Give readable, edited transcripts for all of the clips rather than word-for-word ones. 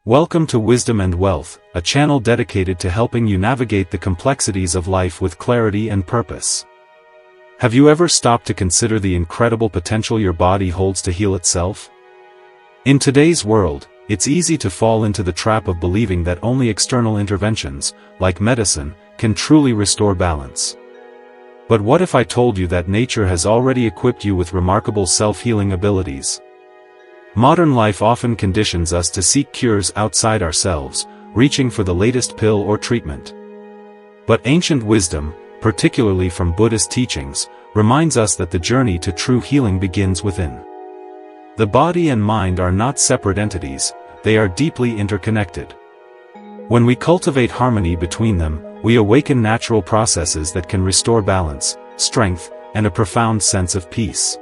Welcome to Wisdom and Wealth, a channel dedicated to helping you navigate the complexities of life with clarity and purpose. Have you ever stopped to consider the incredible potential your body holds to heal itself? In today's world, it's easy to fall into the trap of believing that only external interventions, like medicine, can truly restore balance. But what if I told you that nature has already equipped you with remarkable self-healing abilities? Modern life often conditions us to seek cures outside ourselves, reaching for the latest pill or treatment. But ancient wisdom, particularly from Buddhist teachings, reminds us that the journey to true healing begins within. The body and mind are not separate entities, they are deeply interconnected. When we cultivate harmony between them, we awaken natural processes that can restore balance, strength, and a profound sense of peace.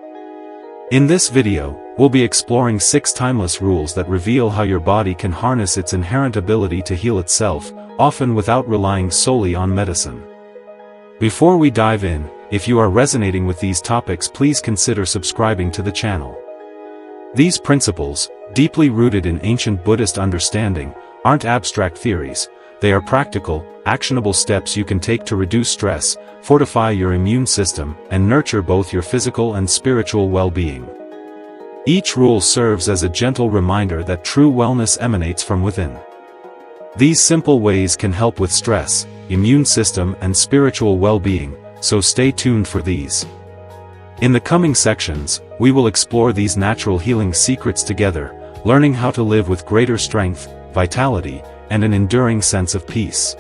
In this video, we'll be exploring 6 timeless rules that reveal how your body can harness its inherent ability to heal itself, often without relying solely on medicine. Before we dive in, if you are resonating with these topics, please consider subscribing to the channel. These principles, deeply rooted in ancient Buddhist understanding, aren't abstract theories. They are practical, actionable steps you can take to reduce stress, fortify your immune system, and nurture both your physical and spiritual well-being. Each rule serves as a gentle reminder that true wellness emanates from within. These simple ways can help with stress, immune system, and spiritual well-being, so stay tuned for these. In the coming sections, we will explore these natural healing secrets together, learning how to live with greater strength, vitality, and an enduring sense of peace.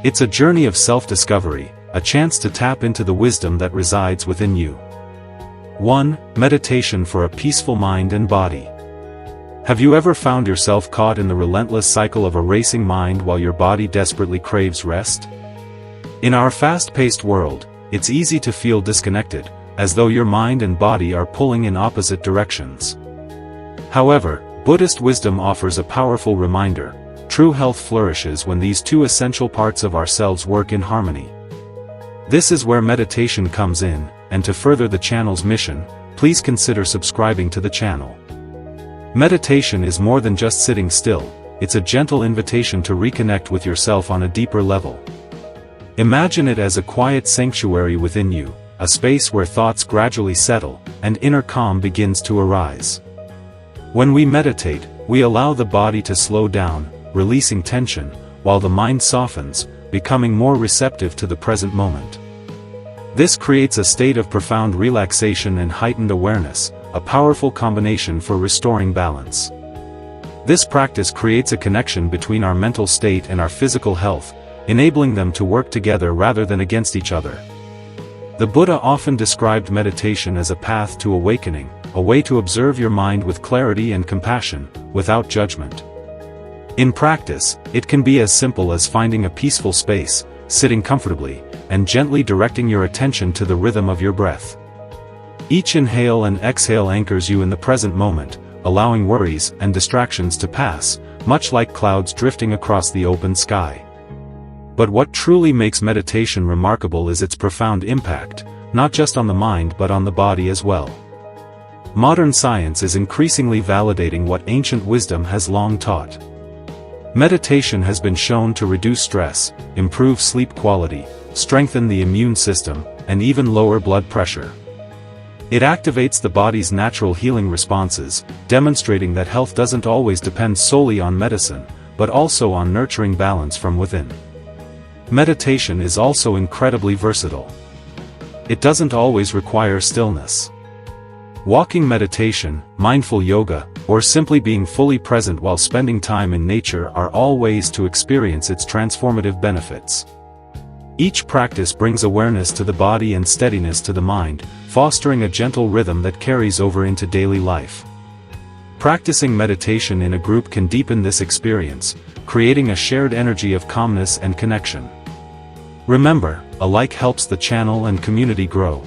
It's a journey of self-discovery, a chance to tap into the wisdom that resides within you. 1. Meditation for a peaceful mind and body. Have you ever found yourself caught in the relentless cycle of a racing mind while your body desperately craves rest? In our fast-paced world, it's easy to feel disconnected, as though your mind and body are pulling in opposite directions. However, Buddhist wisdom offers a powerful reminder: true health flourishes when these two essential parts of ourselves work in harmony. This is where meditation comes in, and to further the channel's mission, please consider subscribing to the channel. Meditation is more than just sitting still, it's a gentle invitation to reconnect with yourself on a deeper level. Imagine it as a quiet sanctuary within you, a space where thoughts gradually settle, and inner calm begins to arise. When we meditate, we allow the body to slow down, releasing tension, while the mind softens, becoming more receptive to the present moment. This creates a state of profound relaxation and heightened awareness, a powerful combination for restoring balance. This practice creates a connection between our mental state and our physical health, enabling them to work together rather than against each other. The Buddha often described meditation as a path to awakening, a way to observe your mind with clarity and compassion, without judgment. In practice, it can be as simple as finding a peaceful space, sitting comfortably, and gently directing your attention to the rhythm of your breath. Each inhale and exhale anchors you in the present moment, allowing worries and distractions to pass, much like clouds drifting across the open sky. But what truly makes meditation remarkable is its profound impact, not just on the mind but on the body as well. Modern science is increasingly validating what ancient wisdom has long taught. Meditation has been shown to reduce stress, improve sleep quality, strengthen the immune system, and even lower blood pressure. It activates the body's natural healing responses, demonstrating that health doesn't always depend solely on medicine, but also on nurturing balance from within. Meditation is also incredibly versatile. It doesn't always require stillness. Walking meditation, mindful yoga, or simply being fully present while spending time in nature are all ways to experience its transformative benefits. Each practice brings awareness to the body and steadiness to the mind, fostering a gentle rhythm that carries over into daily life. Practicing meditation in a group can deepen this experience, creating a shared energy of calmness and connection. Remember, a like helps the channel and community grow.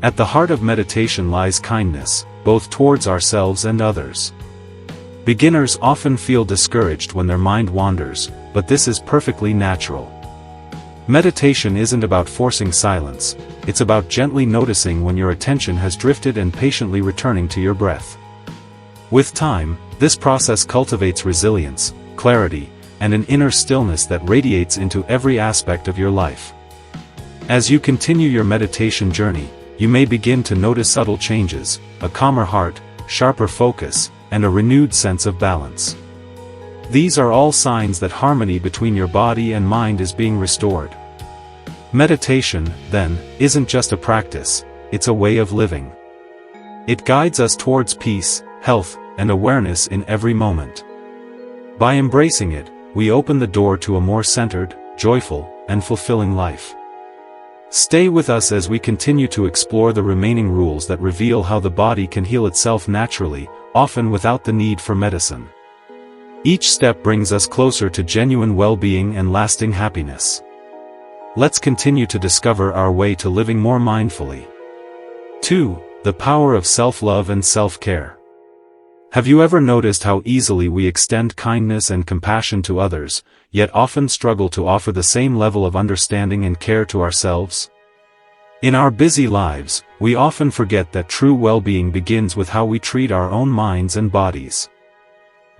At the heart of meditation lies kindness, both towards ourselves and others. Beginners often feel discouraged when their mind wanders, but this is perfectly natural. Meditation isn't about forcing silence, it's about gently noticing when your attention has drifted and patiently returning to your breath. With time, This process cultivates resilience, clarity, and an inner stillness that radiates into every aspect of your life. As you continue your meditation journey, you may begin to notice subtle changes, a calmer heart, sharper focus, and a renewed sense of balance. These are all signs that harmony between your body and mind is being restored. Meditation, then, isn't just a practice, it's a way of living. It guides us towards peace, health, and awareness in every moment. By embracing it, we open the door to a more centered, joyful, and fulfilling life. Stay with us as we continue to explore the remaining rules that reveal how the body can heal itself naturally, often without the need for medicine. Each step brings us closer to genuine well-being and lasting happiness. Let's continue to discover our way to living more mindfully. 2. The power of self-love and self-care. Have you ever noticed how easily we extend kindness and compassion to others, yet often struggle to offer the same level of understanding and care to ourselves? In our busy lives, we often forget that true well-being begins with how we treat our own minds and bodies.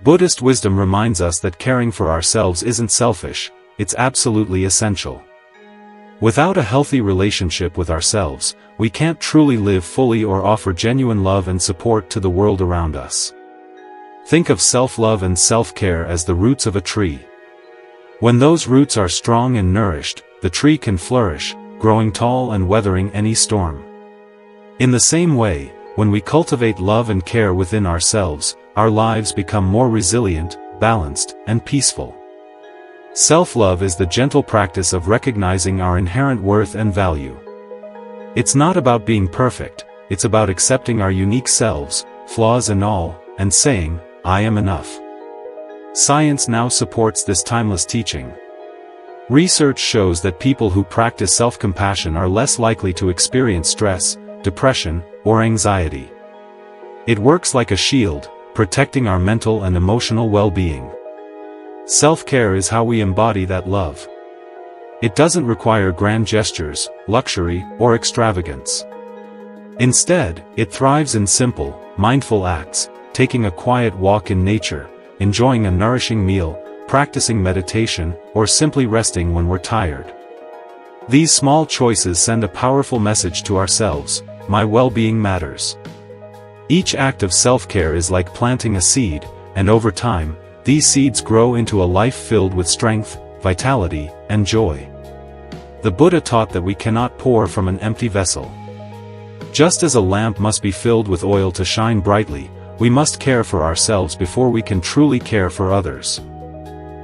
Buddhist wisdom reminds us that caring for ourselves isn't selfish, it's absolutely essential. Without a healthy relationship with ourselves, we can't truly live fully or offer genuine love and support to the world around us. Think of self-love and self-care as the roots of a tree. When those roots are strong and nourished, the tree can flourish, growing tall and weathering any storm. In the same way, when we cultivate love and care within ourselves, our lives become more resilient, balanced, and peaceful. Self-love is the gentle practice of recognizing our inherent worth and value. It's not about being perfect, it's about accepting our unique selves, flaws and all, and saying, "I am enough." Science now supports this timeless teaching. Research shows that people who practice self-compassion are less likely to experience stress, depression, or anxiety. It works like a shield, protecting our mental and emotional well-being. Self-care is how we embody that love. It doesn't require grand gestures, luxury, or extravagance. Instead, it thrives in simple, mindful acts, taking a quiet walk in nature, enjoying a nourishing meal, practicing meditation, or simply resting when we're tired. These small choices send a powerful message to ourselves: my well-being matters. Each act of self-care is like planting a seed, and over time, these seeds grow into a life filled with strength, vitality, and joy. The Buddha taught that we cannot pour from an empty vessel. Just as a lamp must be filled with oil to shine brightly, we must care for ourselves before we can truly care for others.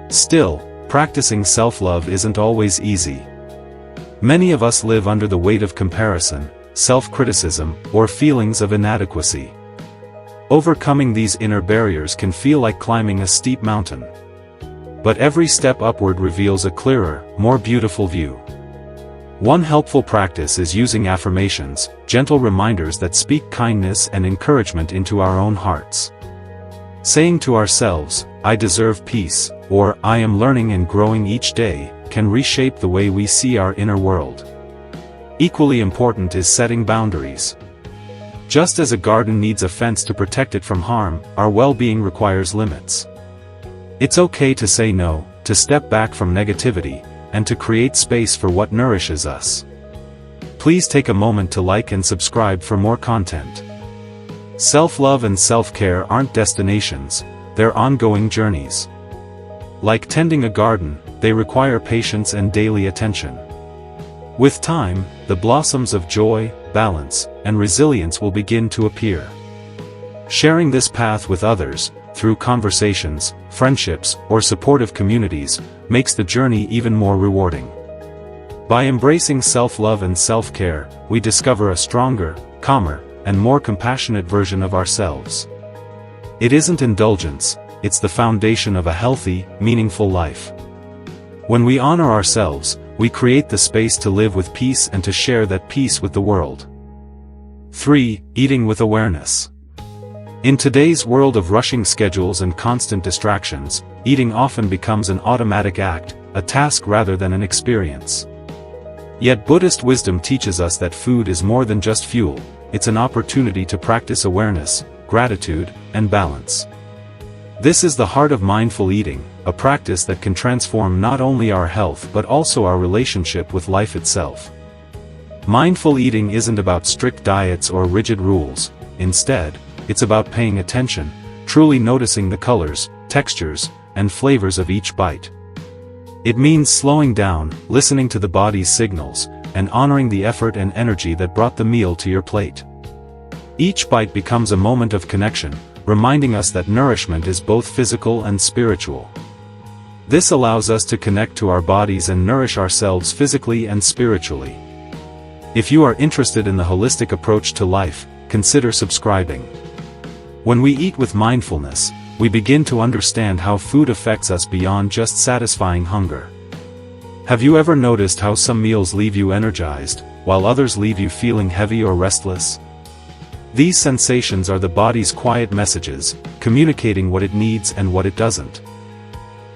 Still, practicing self-love isn't always easy. Many of us live under the weight of comparison, self-criticism, or feelings of inadequacy. Overcoming these inner barriers can feel like climbing a steep mountain. But every step upward reveals a clearer, more beautiful view. One helpful practice is using affirmations, gentle reminders that speak kindness and encouragement into our own hearts. Saying to ourselves, "I deserve peace," or "I am learning and growing each day," can reshape the way we see our inner world. Equally important is setting boundaries. Just as a garden needs a fence to protect it from harm, our well-being requires limits. It's okay to say no, to step back from negativity, and to create space for what nourishes us. Please take a moment to like and subscribe for more content. Self-love and self-care aren't destinations, they're ongoing journeys. Like tending a garden, they require patience and daily attention. With time, the blossoms of joy, balance, and resilience will begin to appear. Sharing this path with others, through conversations, friendships, or supportive communities, makes the journey even more rewarding. By embracing self-love and self-care, we discover a stronger, calmer, and more compassionate version of ourselves. It isn't indulgence, it's the foundation of a healthy, meaningful life. When we honor ourselves, we create the space to live with peace and to share that peace with the world. 3. Eating with awareness. In today's world of rushing schedules and constant distractions, eating often becomes an automatic act, a task rather than an experience. Yet Buddhist wisdom teaches us that food is more than just fuel, it's an opportunity to practice awareness, gratitude, and balance. This is the heart of mindful eating, a practice that can transform not only our health but also our relationship with life itself. Mindful eating isn't about strict diets or rigid rules. Instead, it's about paying attention, truly noticing the colors, textures, and flavors of each bite. It means slowing down, listening to the body's signals, and honoring the effort and energy that brought the meal to your plate. Each bite becomes a moment of connection, reminding us that nourishment is both physical and spiritual. This allows us to connect to our bodies and nourish ourselves physically and spiritually. If you are interested in the holistic approach to life, consider subscribing. When we eat with mindfulness, we begin to understand how food affects us beyond just satisfying hunger. Have you ever noticed how some meals leave you energized, while others leave you feeling heavy or restless? These sensations are the body's quiet messages, communicating what it needs and what it doesn't.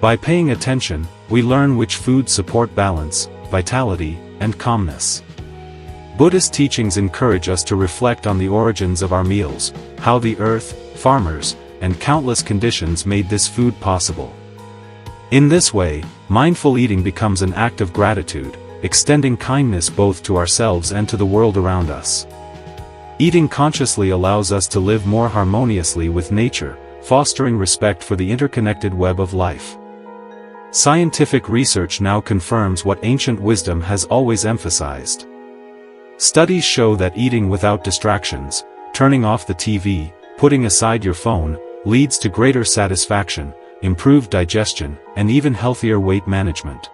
By paying attention, we learn which foods support balance, vitality, and calmness. Buddhist teachings encourage us to reflect on the origins of our meals, how the earth, farmers, and countless conditions made this food possible. In this way, mindful eating becomes an act of gratitude, extending kindness both to ourselves and to the world around us. Eating consciously allows us to live more harmoniously with nature, fostering respect for the interconnected web of life. Scientific research now confirms what ancient wisdom has always emphasized. Studies show that eating without distractions, turning off the TV, putting aside your phone, leads to greater satisfaction, improved digestion, and even healthier weight management.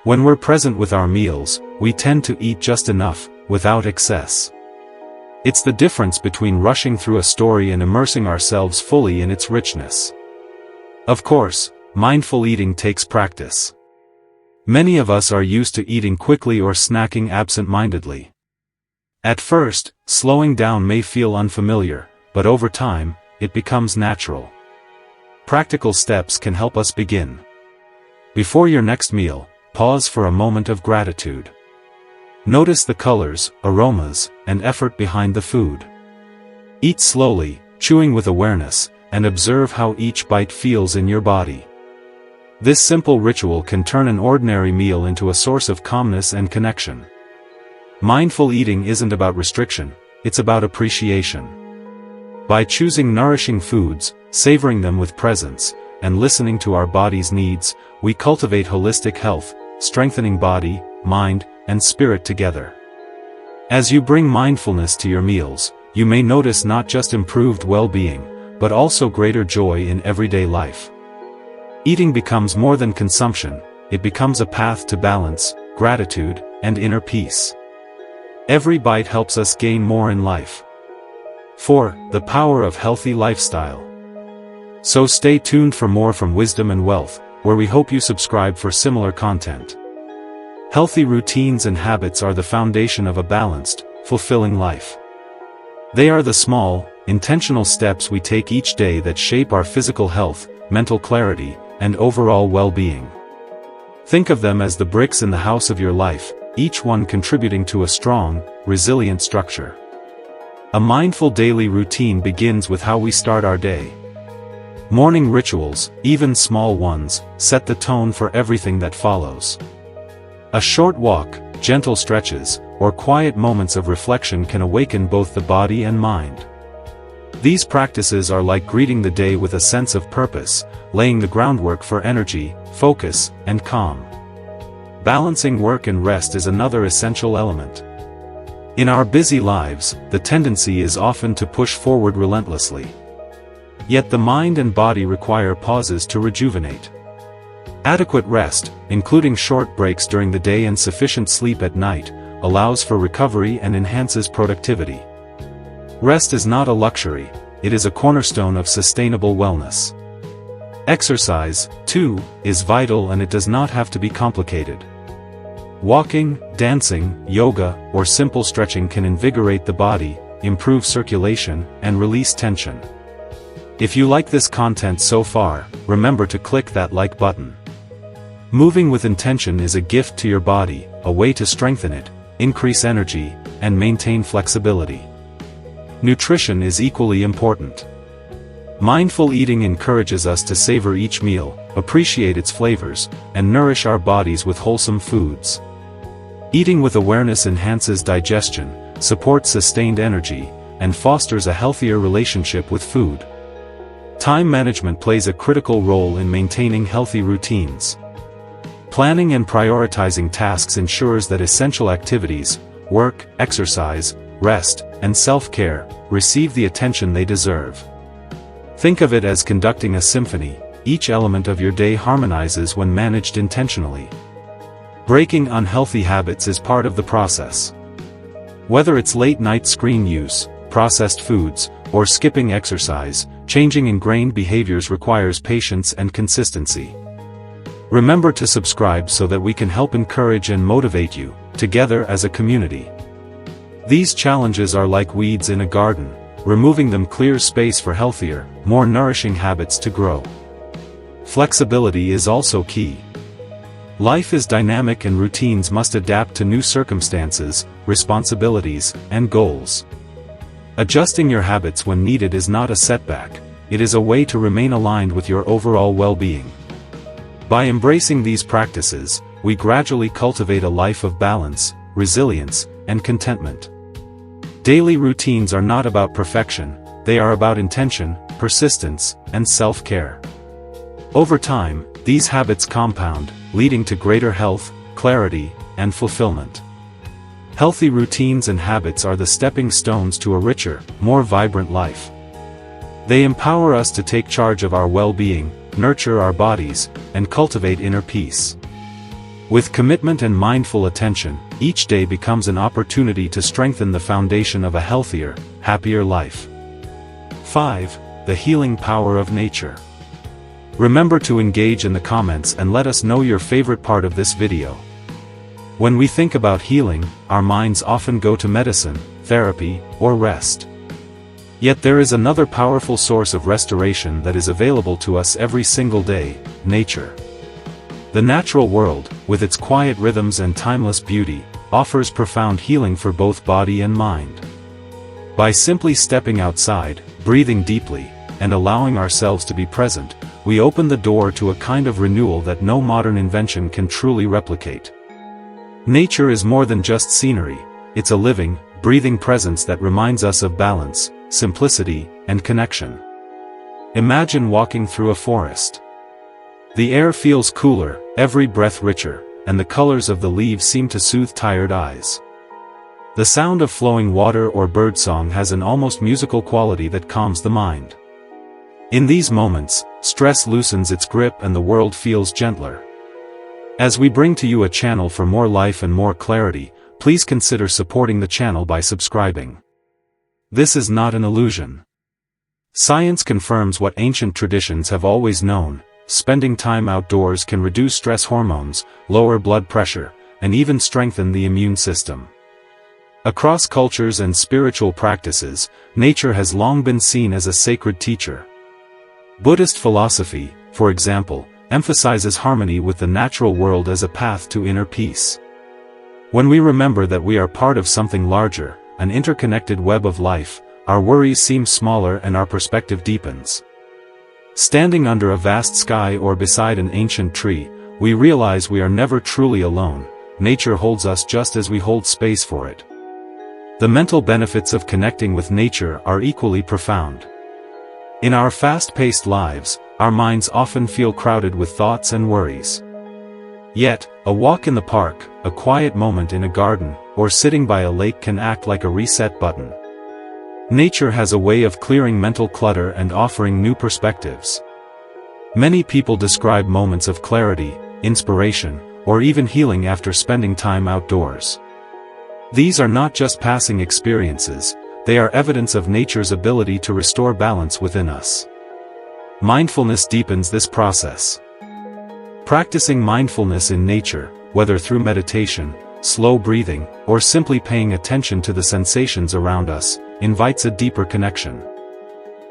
When we're present with our meals, we tend to eat just enough, without excess. It's the difference between rushing through a story and immersing ourselves fully in its richness. Of course, mindful eating takes practice. Many of us are used to eating quickly or snacking absent-mindedly. At first, slowing down may feel unfamiliar, but over time, it becomes natural. Practical steps can help us begin. Before your next meal, pause for a moment of gratitude. Notice the colors, aromas, and effort behind the food. Eat slowly, chewing with awareness, and observe how each bite feels in your body. This simple ritual can turn an ordinary meal into a source of calmness and connection. Mindful eating isn't about restriction, it's about appreciation. By choosing nourishing foods, savoring them with presence, and listening to our body's needs, we cultivate holistic health, strengthening body, mind, and spirit together. As you bring mindfulness to your meals, you may notice not just improved well-being, but also greater joy in everyday life. Eating becomes more than consumption, it becomes a path to balance, gratitude, and inner peace. Every bite helps us gain more in life. 4. The power of healthy lifestyle. So stay tuned for more from Wisdom and Wealth, where we hope you subscribe for similar content. Healthy routines and habits are the foundation of a balanced, fulfilling life. They are the small, intentional steps we take each day that shape our physical health, mental clarity, and overall well-being. Think of them as the bricks in the house of your life, each one contributing to a strong, resilient structure. A mindful daily routine begins with how we start our day. Morning rituals, even small ones, set the tone for everything that follows. A short walk, gentle stretches, or quiet moments of reflection can awaken both the body and mind. These practices are like greeting the day with a sense of purpose, laying the groundwork for energy, focus, and calm. Balancing work and rest is another essential element. In our busy lives, the tendency is often to push forward relentlessly. Yet the mind and body require pauses to rejuvenate. Adequate rest, including short breaks during the day and sufficient sleep at night, allows for recovery and enhances productivity. Rest is not a luxury, it is a cornerstone of sustainable wellness. Exercise, too, is vital and it does not have to be complicated. Walking, dancing, yoga, or simple stretching can invigorate the body, improve circulation, and release tension. If you like this content so far, remember to click that like button. Moving with intention is a gift to your body, a way to strengthen it, increase energy, and maintain flexibility. Nutrition is equally important. Mindful eating encourages us to savor each meal, appreciate its flavors, and nourish our bodies with wholesome foods. Eating with awareness enhances digestion, supports sustained energy, and fosters a healthier relationship with food. Time management plays a critical role in maintaining healthy routines. Planning and prioritizing tasks ensures that essential activities, work, exercise, rest, and self-care, receive the attention they deserve. Think of it as conducting a symphony. Each element of your day harmonizes when managed intentionally. Breaking unhealthy habits is part of the process. Whether it's late-night screen use, processed foods, or skipping exercise, changing ingrained behaviors requires patience and consistency. Remember to subscribe so that we can help encourage and motivate you, together as a community. These challenges are like weeds in a garden. Removing them clears space for healthier, more nourishing habits to grow. Flexibility is also key. Life is dynamic and routines must adapt to new circumstances, responsibilities, and goals. Adjusting your habits when needed is not a setback, it is a way to remain aligned with your overall well-being. By embracing these practices, we gradually cultivate a life of balance, resilience, and contentment. Daily routines are not about perfection, they are about intention, persistence, and self-care. Over time, these habits compound, leading to greater health, clarity, and fulfillment. Healthy routines and habits are the stepping stones to a richer, more vibrant life. They empower us to take charge of our well-being, nurture our bodies, and cultivate inner peace. With commitment and mindful attention, each day becomes an opportunity to strengthen the foundation of a healthier, happier life. 5. The healing power of nature. Remember to engage in the comments and let us know your favorite part of this video. When we think about healing, our minds often go to medicine, therapy, or rest. Yet there is another powerful source of restoration that is available to us every single day: nature. The natural world, with its quiet rhythms and timeless beauty, offers profound healing for both body and mind. By simply stepping outside, breathing deeply, and allowing ourselves to be present, we open the door to a kind of renewal that no modern invention can truly replicate. Nature is more than just scenery, it's a living, breathing presence that reminds us of balance, simplicity, and connection. Imagine walking through a forest. The air feels cooler, every breath richer, and the colors of the leaves seem to soothe tired eyes. The sound of flowing water or birdsong has an almost musical quality that calms the mind. In these moments, stress loosens its grip and the world feels gentler. As we bring to you a channel for more life and more clarity, please consider supporting the channel by subscribing. This is not an illusion. Science confirms what ancient traditions have always known: spending time outdoors can reduce stress hormones, lower blood pressure, and even strengthen the immune system. Across cultures and spiritual practices, nature has long been seen as a sacred teacher. Buddhist philosophy, for example, emphasizes harmony with the natural world as a path to inner peace. When we remember that we are part of something larger, an interconnected web of life, our worries seem smaller and our perspective deepens. Standing under a vast sky or beside an ancient tree, we realize we are never truly alone. Nature holds us just as we hold space for it. The mental benefits of connecting with nature are equally profound. In our fast-paced lives, our minds often feel crowded with thoughts and worries. Yet, a walk in the park, a quiet moment in a garden, or sitting by a lake can act like a reset button. Nature has a way of clearing mental clutter and offering new perspectives. Many people describe moments of clarity, inspiration, or even healing after spending time outdoors. These are not just passing experiences, they are evidence of nature's ability to restore balance within us. Mindfulness deepens this process. Practicing mindfulness in nature, whether through meditation, slow breathing, or simply paying attention to the sensations around us, invites a deeper connection.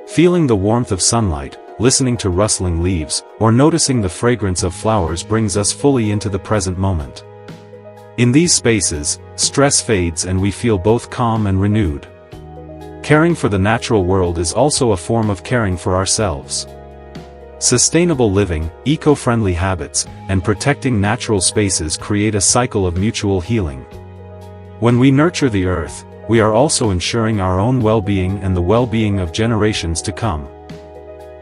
Feeling the warmth of sunlight, listening to rustling leaves, or noticing the fragrance of flowers brings us fully into the present moment. In these spaces, stress fades and we feel both calm and renewed. Caring for the natural world is also a form of caring for ourselves. Sustainable living, eco-friendly habits, and protecting natural spaces create a cycle of mutual healing. When we nurture the earth, we are also ensuring our own well-being and the well-being of generations to come.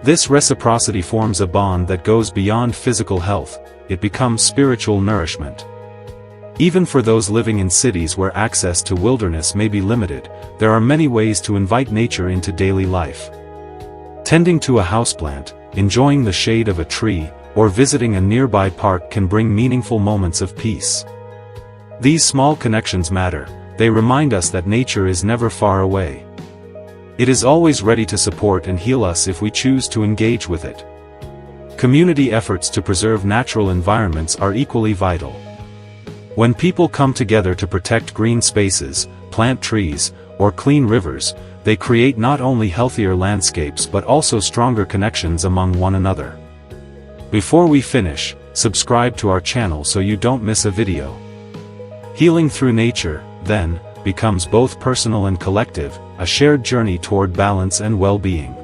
This reciprocity forms a bond that goes beyond physical health, it becomes spiritual nourishment. Even for those living in cities where access to wilderness may be limited, there are many ways to invite nature into daily life. Tending to a houseplant, enjoying the shade of a tree, or visiting a nearby park can bring meaningful moments of peace. These small connections matter, they remind us that nature is never far away. It is always ready to support and heal us if we choose to engage with it. Community efforts to preserve natural environments are equally vital. When people come together to protect green spaces, plant trees, or clean rivers, they create not only healthier landscapes but also stronger connections among one another. Before we finish, subscribe to our channel so you don't miss a video. Healing through nature, then, becomes both personal and collective, a shared journey toward balance and well-being.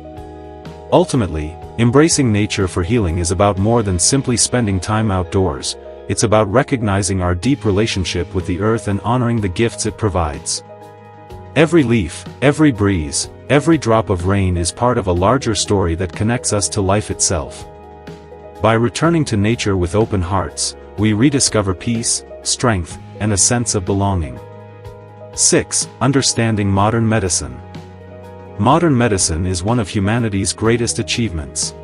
Ultimately, embracing nature for healing is about more than simply spending time outdoors, it's about recognizing our deep relationship with the earth and honoring the gifts it provides. Every leaf, every breeze, every drop of rain is part of a larger story that connects us to life itself. By returning to nature with open hearts, we rediscover peace, strength, and a sense of belonging. 6. Understanding modern medicine. Modern medicine is one of humanity's greatest achievements.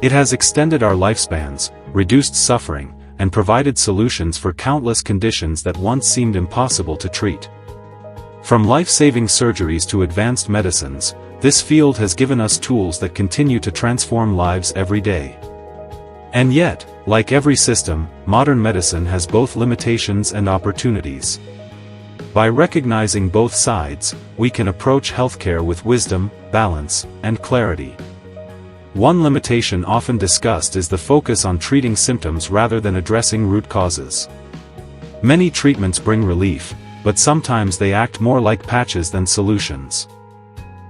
It has extended our lifespans, reduced suffering, and provided solutions for countless conditions that once seemed impossible to treat. From life-saving surgeries to advanced medicines, this field has given us tools that continue to transform lives every day. And yet, like every system, modern medicine has both limitations and opportunities. By recognizing both sides, we can approach healthcare with wisdom, balance, and clarity. One limitation often discussed is the focus on treating symptoms rather than addressing root causes. Many treatments bring relief, but sometimes they act more like patches than solutions.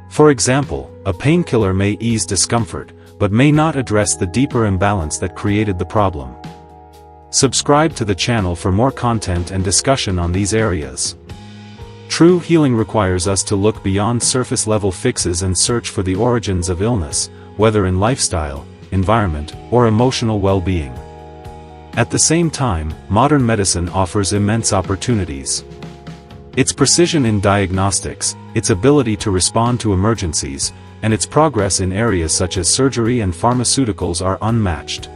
For example, a painkiller may ease discomfort, but may not address the deeper imbalance that created the problem. Subscribe to the channel for more content and discussion on these areas. True healing requires us to look beyond surface-level fixes and search for the origins of illness, whether in lifestyle, environment, or emotional well-being. At the same time, modern medicine offers immense opportunities. Its precision in diagnostics, its ability to respond to emergencies, and its progress in areas such as surgery and pharmaceuticals are unmatched.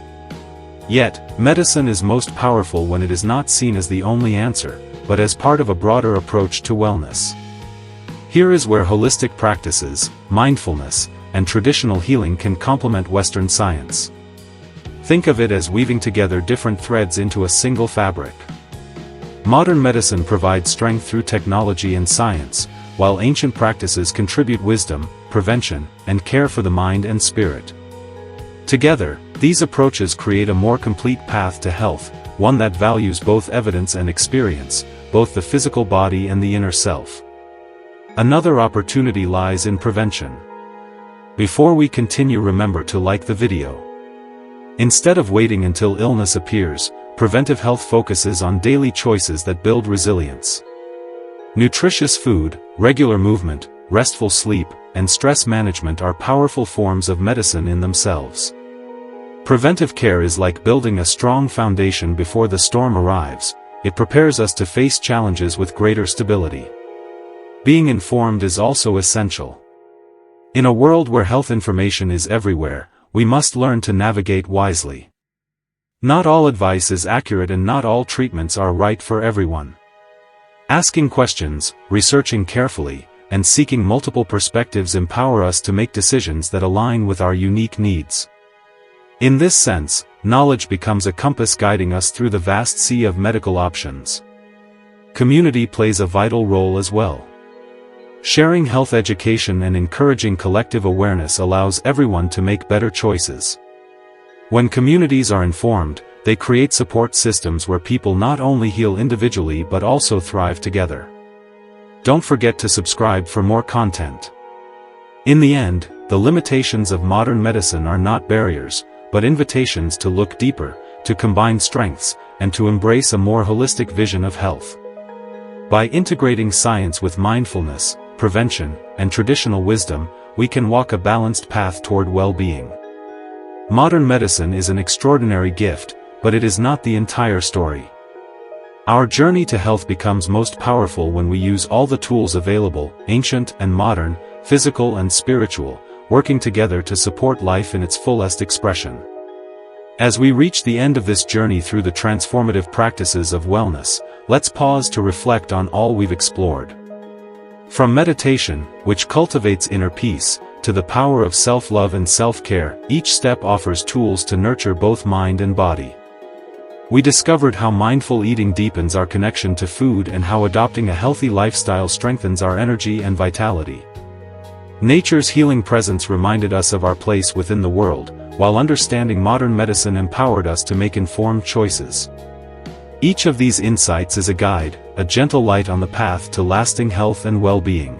Yet, medicine is most powerful when it is not seen as the only answer, but as part of a broader approach to wellness. Here is where holistic practices, mindfulness, and traditional healing can complement Western science. Think of it as weaving together different threads into a single fabric. Modern medicine provides strength through technology and science, while ancient practices contribute wisdom, prevention, and care for the mind and spirit. Together, these approaches create a more complete path to health, one that values both evidence and experience, both the physical body and the inner self. Another opportunity lies in prevention. Before we continue, remember to like the video. Instead of waiting until illness appears, preventive health focuses on daily choices that build resilience. Nutritious food, regular movement, restful sleep, and stress management are powerful forms of medicine in themselves. Preventive care is like building a strong foundation before the storm arrives. It prepares us to face challenges with greater stability. Being informed is also essential. In a world where health information is everywhere, we must learn to navigate wisely. Not all advice is accurate and not all treatments are right for everyone. Asking questions, researching carefully, and seeking multiple perspectives empower us to make decisions that align with our unique needs. In this sense, knowledge becomes a compass guiding us through the vast sea of medical options. Community plays a vital role as well. Sharing health education and encouraging collective awareness allows everyone to make better choices. When communities are informed, they create support systems where people not only heal individually but also thrive together. Don't forget to subscribe for more content. In the end, the limitations of modern medicine are not barriers, but invitations to look deeper, to combine strengths, and to embrace a more holistic vision of health. By integrating science with mindfulness, prevention, and traditional wisdom, we can walk a balanced path toward well-being. Modern medicine is an extraordinary gift, but it is not the entire story. Our journey to health becomes most powerful when we use all the tools available, ancient and modern, physical and spiritual, working together to support life in its fullest expression. As we reach the end of this journey through the transformative practices of wellness, let's pause to reflect on all we've explored. From meditation, which cultivates inner peace, to the power of self-love and self-care, each step offers tools to nurture both mind and body. We discovered how mindful eating deepens our connection to food and how adopting a healthy lifestyle strengthens our energy and vitality. Nature's healing presence reminded us of our place within the world, while understanding modern medicine empowered us to make informed choices. Each of these insights is a guide, a gentle light on the path to lasting health and well-being.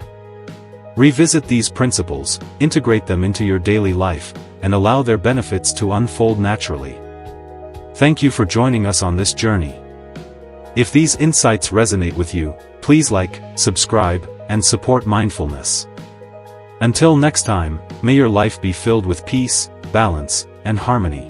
Revisit these principles, integrate them into your daily life, and allow their benefits to unfold naturally. Thank you for joining us on this journey. If these insights resonate with you, please like, subscribe, and support mindfulness. Until next time, may your life be filled with peace, balance, and harmony.